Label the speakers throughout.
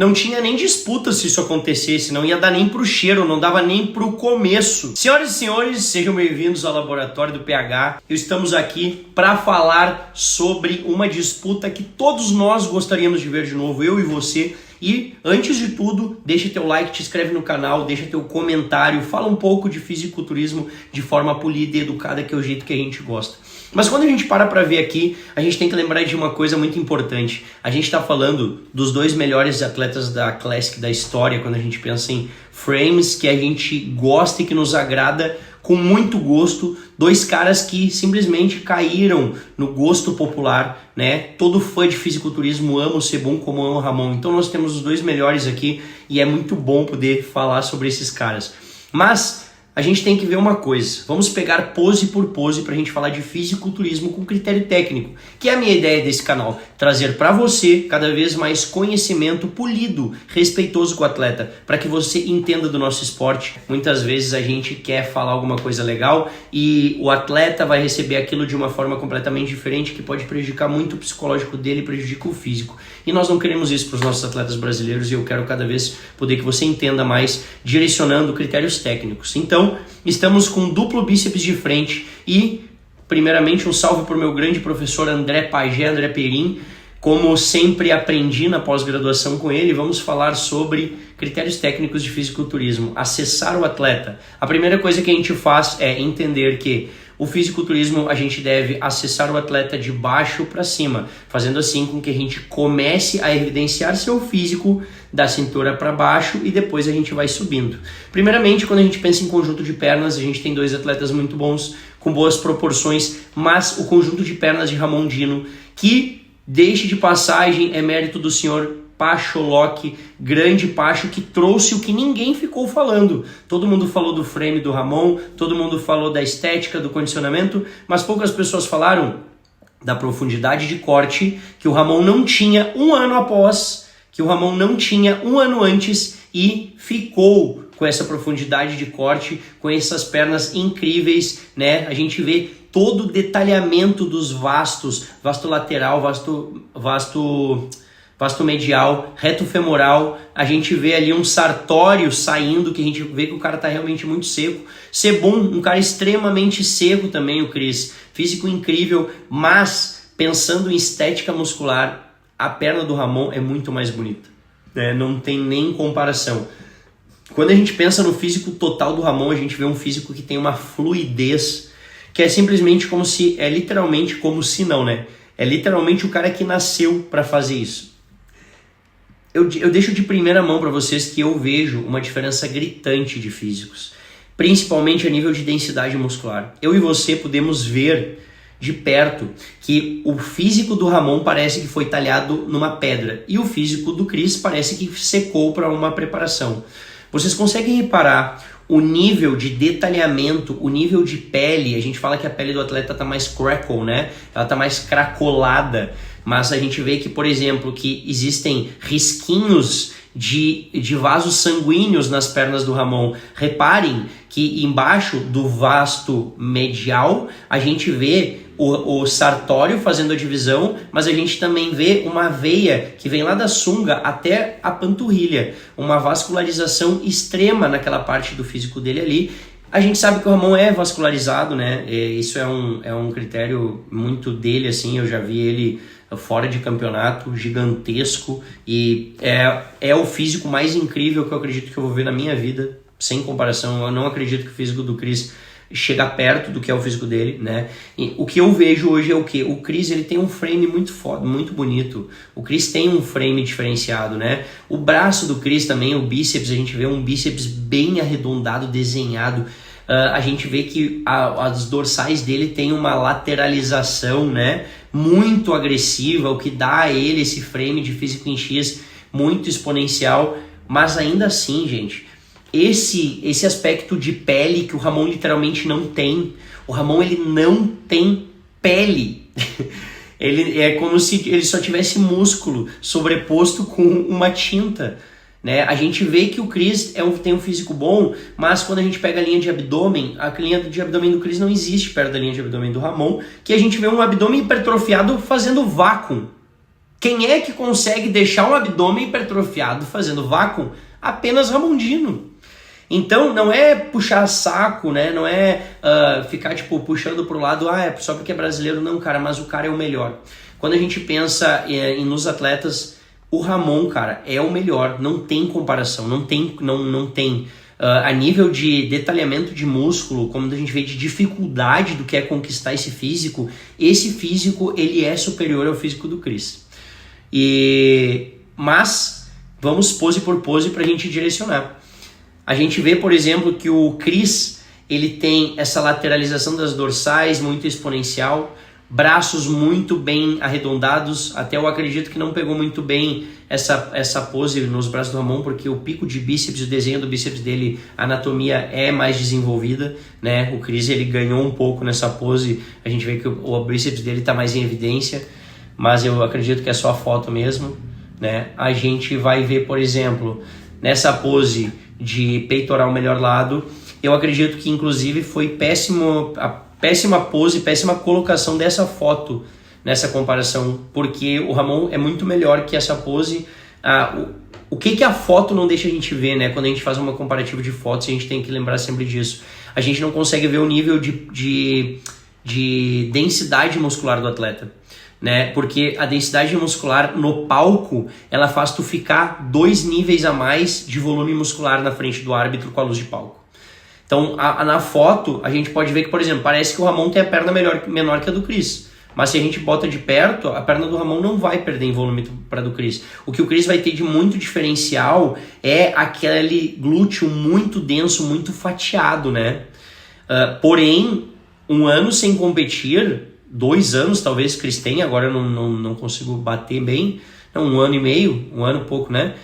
Speaker 1: Não tinha nem disputa se isso acontecesse, não ia dar nem pro cheiro, não dava nem pro começo. Senhoras e senhores, sejam bem-vindos ao Laboratório do PH. Estamos aqui para falar sobre uma disputa que todos nós gostaríamos de ver de novo, eu e você. E, antes de tudo, deixa teu like, te inscreve no canal, deixa teu comentário, fala um pouco de fisiculturismo de forma polida e educada, que é o jeito que a gente gosta. Mas quando a gente para ver aqui, a gente tem que lembrar de uma coisa muito importante. A gente está falando dos dois melhores atletas da Classic da história, quando a gente pensa em frames que a gente gosta e que nos agrada com muito gosto. Dois caras que simplesmente caíram no gosto popular, né? Todo fã de fisiculturismo ama o Sebum como ama o Ramon. Então nós temos os dois melhores aqui e é muito bom poder falar sobre esses caras. Mas a gente tem que ver uma coisa, vamos pegar pose por pose para a gente falar de fisiculturismo com critério técnico, que é a minha ideia desse canal, trazer para você cada vez mais conhecimento polido, respeitoso com o atleta, para que você entenda do nosso esporte. Muitas vezes a gente quer falar alguma coisa legal e o atleta vai receber aquilo de uma forma completamente diferente, que pode prejudicar muito o psicológico dele e prejudica o físico. E nós não queremos isso para os nossos atletas brasileiros e eu quero cada vez poder que você entenda mais, direcionando critérios técnicos. Então, estamos com duplo bíceps de frente e, primeiramente, um salve para o meu grande professor André Pagé, André Perim. Como sempre aprendi na pós-graduação com ele, vamos falar sobre critérios técnicos de fisiculturismo, acessar o atleta. A primeira coisa que a gente faz é entender que o fisiculturismo a gente deve acessar o atleta de baixo para cima, fazendo assim com que a gente comece a evidenciar seu físico da cintura para baixo e depois a gente vai subindo. Primeiramente, quando a gente pensa em conjunto de pernas, a gente tem dois atletas muito bons, com boas proporções, mas o conjunto de pernas de Ramon Dino, que, deixe de passagem, é mérito do senhor Pacholock, grande Pacho, que trouxe o que ninguém ficou falando. Todo mundo falou do frame do Ramon, todo mundo falou da estética, do condicionamento, mas poucas pessoas falaram da profundidade de corte que o Ramon não tinha um ano após, que o Ramon não tinha um ano antes e ficou com essa profundidade de corte, com essas pernas incríveis, né? A gente vê todo o detalhamento dos vastos, vasto lateral, vasto medial, reto femoral, a gente vê ali um sartório saindo, que a gente vê que o cara tá realmente muito seco. Sebum, um cara extremamente seco também, o Cris, físico incrível, mas pensando em estética muscular, a perna do Ramon é muito mais bonita, né? Não tem nem comparação. Quando a gente pensa no físico total do Ramon, a gente vê um físico que tem uma fluidez, que é simplesmente como se, é literalmente como se não, né? É literalmente o cara que nasceu para fazer isso. Eu deixo de primeira mão para vocês que eu vejo uma diferença gritante de físicos, principalmente a nível de densidade muscular. Eu e você podemos ver de perto que o físico do Ramon parece que foi talhado numa pedra e o físico do Cris parece que secou para uma preparação. Vocês conseguem reparar o nível de detalhamento, o nível de pele? A gente fala que a pele do atleta está mais crackle, né? Ela está mais cracolada. Mas a gente vê que, por exemplo, que existem risquinhos de vasos sanguíneos nas pernas do Ramon. Reparem que embaixo do vasto medial a gente vê o sartório fazendo a divisão, mas a gente também vê uma veia que vem lá da sunga até a panturrilha. Uma vascularização extrema naquela parte do físico dele ali. A gente sabe que o Ramon é vascularizado, né? Isso é um critério muito dele, assim. Eu já vi ele fora de campeonato, gigantesco, e é o físico mais incrível que eu acredito que eu vou ver na minha vida, sem comparação. Eu não acredito que o físico do Cris chega perto do que é o físico dele, né? E o que eu vejo hoje é o que? O Cris, ele tem um frame muito foda, muito bonito. O Cris tem um frame diferenciado, né? O braço do Cris também, o bíceps, a gente vê um bíceps bem arredondado, desenhado. A gente vê que as dorsais dele tem uma lateralização, né, muito agressiva, o que dá a ele esse frame de físico em X muito exponencial, mas ainda assim, gente, esse aspecto de pele que o Ramon literalmente não tem. O Ramon, ele não tem pele. Ele é como se ele só tivesse músculo sobreposto com uma tinta, né? A gente vê que o Cris tem um físico bom, mas quando a gente pega a linha de abdômen, a linha de abdômen do Cris não existe perto da linha de abdômen do Ramon, que a gente vê um abdômen hipertrofiado fazendo vácuo. Quem é que consegue deixar um abdômen hipertrofiado fazendo vácuo? Apenas Ramondino. Então não é puxar saco, né? Não é ficar tipo puxando pro lado, é só porque é brasileiro. Não, cara, mas o cara é o melhor. Quando a gente pensa nos atletas, o Ramon, cara, é o melhor. Não tem comparação, não tem. A nível de detalhamento de músculo, como a gente vê de dificuldade do que é conquistar esse físico ele é superior ao físico do Chris. Mas vamos pose por pose para a gente direcionar. A gente vê, por exemplo, que o Chris ele tem essa lateralização das dorsais muito exponencial, braços muito bem arredondados. Até eu acredito que não pegou muito bem essa pose nos braços do Ramon, porque o pico de bíceps, o desenho do bíceps dele, a anatomia é mais desenvolvida, né? O Chris ele ganhou um pouco nessa pose, a gente vê que o bíceps dele está mais em evidência, mas eu acredito que é só a foto mesmo, né? A gente vai ver, por exemplo, nessa pose de peitoral melhor lado, eu acredito que inclusive foi péssima pose, péssima colocação dessa foto nessa comparação, porque o Ramon é muito melhor que essa pose. O que a foto não deixa a gente ver, né? Quando a gente faz uma comparativa de fotos, a gente tem que lembrar sempre disso. A gente não consegue ver o nível de densidade muscular do atleta, né? Porque a densidade muscular no palco, ela faz tu ficar 2 níveis a mais de volume muscular na frente do árbitro com a luz de palco. Então, na foto, a gente pode ver que, por exemplo, parece que o Ramon tem a perna menor que a do Chris. Mas se a gente bota de perto, a perna do Ramon não vai perder em volume para a do Chris. O que o Chris vai ter de muito diferencial é aquele glúteo muito denso, muito fatiado, né? Porém, 1 ano sem competir, 2 anos talvez Chris tenha, agora eu não consigo bater bem, não, 1 ano e meio, 1 ano e pouco, né?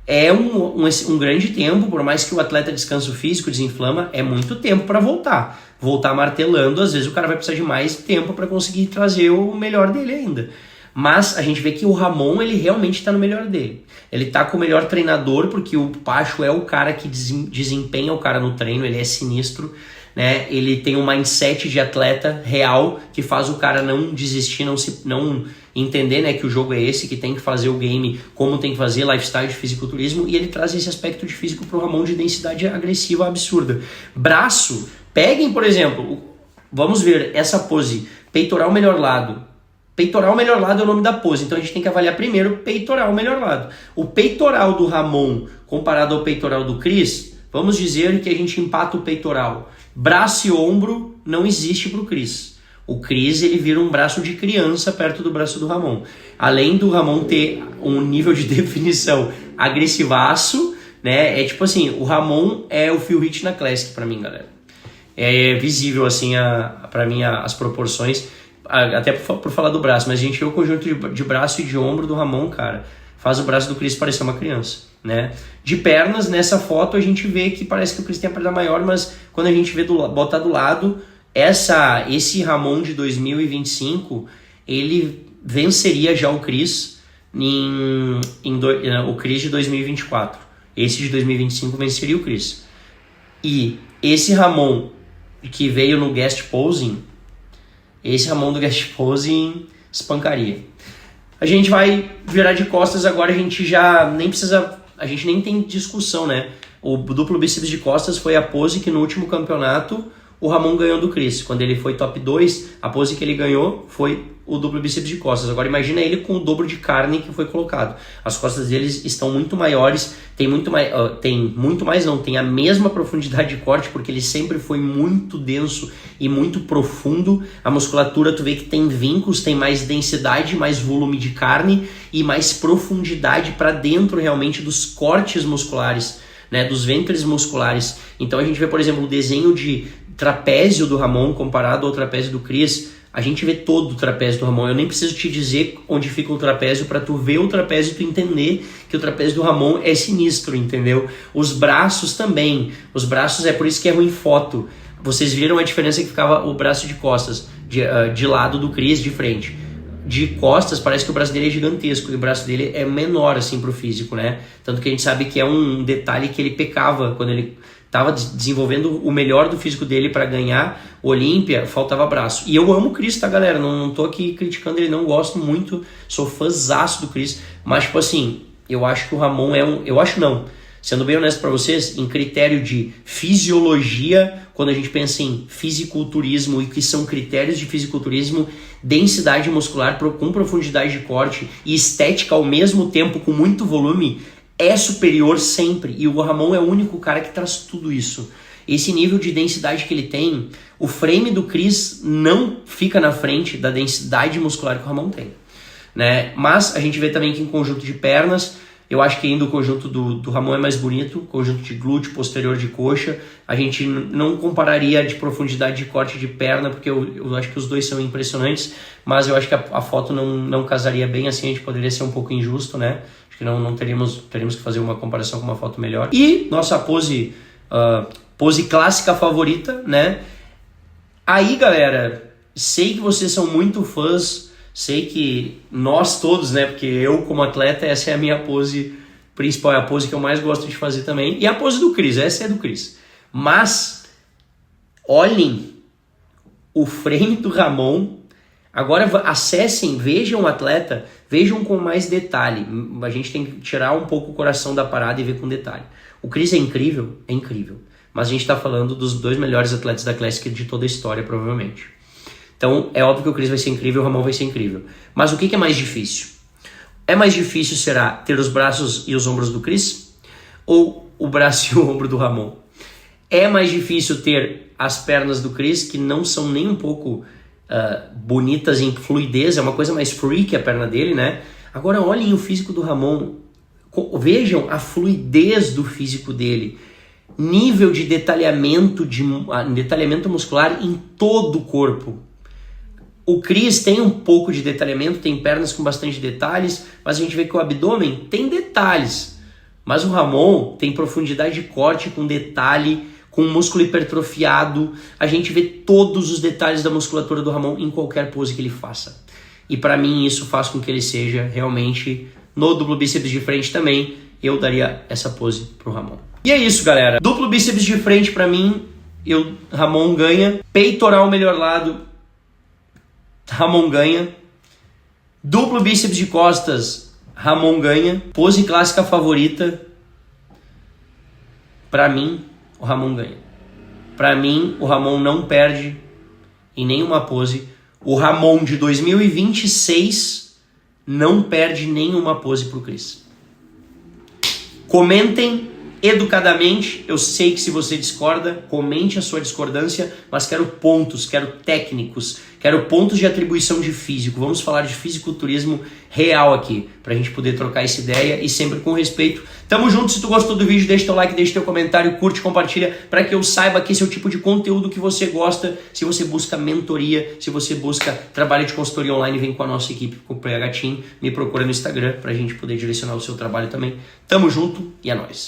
Speaker 1: É um grande tempo, por mais que o atleta descanse o físico, desinflama, é muito tempo para voltar martelando. Às vezes o cara vai precisar de mais tempo para conseguir trazer o melhor dele ainda. Mas a gente vê que o Ramon, ele realmente está no melhor dele. Ele está com o melhor treinador, porque o Pacho é o cara que desempenha o cara no treino, ele é sinistro, né? Ele tem um mindset de atleta real que faz o cara não desistir, não entender, né, que o jogo é esse, que tem que fazer o game como tem que fazer, lifestyle de fisiculturismo, e ele traz esse aspecto de físico pro Ramon de densidade agressiva absurda. Braço, peguem, por exemplo, vamos ver essa pose, peitoral melhor lado. Peitoral melhor lado é o nome da pose, então a gente tem que avaliar primeiro peitoral melhor lado. O peitoral do Ramon comparado ao peitoral do Chris, vamos dizer que a gente empata o peitoral. Braço e ombro não existe pro Chris. O Chris, ele vira um braço de criança perto do braço do Ramon. Além do Ramon ter um nível de definição agressivaço, né? É tipo assim, o Ramon é o Phil Heath na Classic pra mim, galera. É visível, assim, pra mim, as proporções, até por falar do braço, mas a gente vê o conjunto de braço e de ombro do Ramon, cara, faz o braço do Chris parecer uma criança, né? De pernas, nessa foto, a gente vê que parece que o Chris tem a perna maior, mas quando a gente vê botar do lado, esse Ramon de 2025, ele venceria já o Chris o Chris de 2024. Esse de 2025 venceria o Chris. E esse Ramon que veio no guest posing, esse Ramon do guest posing espancaria. A gente vai virar de costas agora, a gente já nem precisa, a gente nem tem discussão, né? O duplo bíceps de costas foi a pose que no último campeonato o Ramon ganhou do Chris. Quando ele foi top 2, a pose que ele ganhou foi o duplo bíceps de costas. Agora imagina ele com o dobro de carne que foi colocado. As costas deles estão muito maiores, tem a mesma profundidade de corte, porque ele sempre foi muito denso e muito profundo. A musculatura, tu vê que tem vincos, tem mais densidade, mais volume de carne e mais profundidade para dentro realmente dos cortes musculares, né, dos ventres musculares. Então a gente vê, por exemplo, o desenho de trapézio do Ramon comparado ao trapézio do Chris. A gente vê todo o trapézio do Ramon. Eu nem preciso te dizer onde fica o trapézio para tu ver o trapézio e tu entender que o trapézio do Ramon é sinistro, entendeu? Os braços também. Os braços é por isso que é ruim foto. Vocês viram a diferença que ficava o braço de costas, de lado do Chris, de frente. De costas, parece que o braço dele é gigantesco e o braço dele é menor assim pro físico, né? Tanto que a gente sabe que é um detalhe que ele pecava quando ele Tava desenvolvendo o melhor do físico dele para ganhar Olímpia, faltava braço. E eu amo o Chris, tá, galera? Não tô aqui criticando ele, não gosto muito, sou fãzaço do Chris, mas tipo assim, eu acho que o Ramon eu acho não, sendo bem honesto para vocês, em critério de fisiologia, quando a gente pensa em fisiculturismo e que são critérios de fisiculturismo, densidade muscular com profundidade de corte e estética ao mesmo tempo com muito volume, é superior sempre. E o Ramon é o único cara que traz tudo isso. Esse nível de densidade que ele tem, o frame do Chris não fica na frente da densidade muscular que o Ramon tem, né? Mas a gente vê também que em conjunto de pernas, eu acho que ainda o conjunto do Ramon é mais bonito, conjunto de glúteo, posterior de coxa. A gente não compararia de profundidade de corte de perna, porque eu acho que os dois são impressionantes, mas eu acho que a foto não casaria bem assim, a gente poderia ser um pouco injusto, né? Acho que não teríamos que fazer uma comparação com uma foto melhor. E nossa pose clássica favorita, né? Aí, galera, sei que vocês são muito fãs, sei que nós todos, né? Porque eu, como atleta, essa é a minha pose principal, é a pose que eu mais gosto de fazer também. E a pose do Chris, essa é do Chris. Mas, olhem o frame do Ramon. Agora acessem, vejam o atleta, vejam com mais detalhe. A gente tem que tirar um pouco o coração da parada e ver com detalhe. O Chris é incrível? É incrível. Mas a gente está falando dos dois melhores atletas da Classic de toda a história, provavelmente. Então, é óbvio que o Chris vai ser incrível, o Ramon vai ser incrível. Mas o que é mais difícil? É mais difícil, será, ter os braços e os ombros do Chris? Ou o braço e o ombro do Ramon? É mais difícil ter as pernas do Chris, que não são nem um pouco bonitas em fluidez, é uma coisa mais free que a perna dele, né? Agora, olhem o físico do Ramon. Vejam a fluidez do físico dele. Nível de detalhamento muscular em todo o corpo. O Chris tem um pouco de detalhamento, tem pernas com bastante detalhes, mas a gente vê que o abdômen tem detalhes. Mas o Ramon tem profundidade de corte com detalhe, com músculo hipertrofiado. A gente vê todos os detalhes da musculatura do Ramon em qualquer pose que ele faça. E para mim isso faz com que ele seja realmente, no duplo bíceps de frente também, eu daria essa pose pro Ramon. E é isso, galera. Duplo bíceps de frente pra mim, Ramon ganha. Peitoral melhor lado, Ramon ganha. Duplo bíceps de costas, Ramon ganha. Pose clássica favorita, pra mim, o Ramon ganha. Pra mim, o Ramon não perde em nenhuma pose. O Ramon de 2026 não perde nenhuma pose pro Chris. Comentem educadamente, eu sei que se você discorda, comente a sua discordância, mas quero pontos, quero técnicos, quero pontos de atribuição de físico. Vamos falar de fisiculturismo real aqui, pra gente poder trocar essa ideia e sempre com respeito. Tamo junto, se tu gostou do vídeo, deixa teu like, deixa teu comentário, curte, compartilha, para que eu saiba que esse é o tipo de conteúdo que você gosta. Se você busca mentoria, se você busca trabalho de consultoria online, vem com a nossa equipe, com o PH Team, me procura no Instagram pra gente poder direcionar o seu trabalho também. Tamo junto e é nóis.